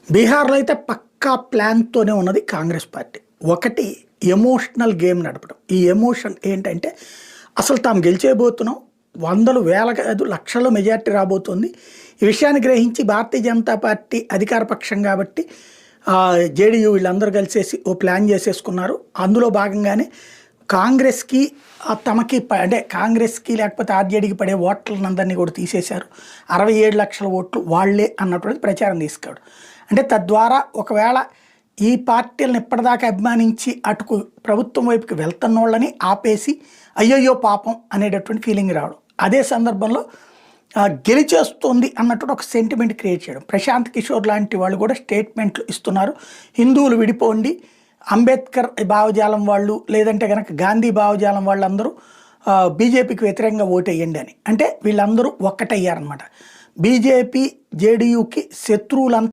బీహార్‌లో అయితే పక్కా ప్లాన్‌తోనే ఉన్నది కాంగ్రెస్ పార్టీ. ఒకటి ఎమోషనల్ గేమ్ నడపడం. ఈ ఎమోషన్ ఏంటంటే, అసలు తాము గెలిచేయబోతున్నాం. వందలు, వేల కాదు లక్షల్లో మెజారిటీ రాబోతుంది. ఈ విషయాన్ని గ్రహించి భారతీయ జనతా పార్టీ అధికార పక్షం కాబట్టి జేడీయూ వీళ్ళందరూ కలిసేసి ఓ ప్లాన్ చేసేసుకున్నారు. అందులో భాగంగానే కాంగ్రెస్‌కి తమకి అంటే కాంగ్రెస్‌కి లేకపోతే ఆర్జేడీకి పడే ఓట్లనందరినీ కూడా తీసేశారు. 67 లక్షల ఓట్లు వాళ్ళే అన్నటువంటి ప్రచారం తీసుకాడు. అంటే తద్వారా ఒకవేళ ఈ పార్టీలను ఇప్పటిదాకా అభిమానించి అటుకు ప్రభుత్వం వైపుకి వెళ్తున్నోళ్ళని ఆపేసి అయ్యయ్యో పాపం అనేటటువంటి ఫీలింగ్ రావడం. అదే సందర్భంలో గెలిచేస్తుంది అన్నట్టు ఒక సెంటిమెంట్ క్రియేట్ చేయడం. ప్రశాంత్ కిషోర్ లాంటి వాళ్ళు కూడా స్టేట్మెంట్లు ఇస్తున్నారు. హిందువులు విడిపోండి, అంబేద్కర్ భావజాలం వాళ్ళు లేదంటే కనుక గాంధీ భావజాలం వాళ్ళందరూ బీజేపీకి వ్యతిరేకంగా ఓటేయండి అని. అంటే వీళ్ళందరూ ఒక్కటయ్యారనమాట. బీజేపీ జేడీయూకి శత్రువులంతా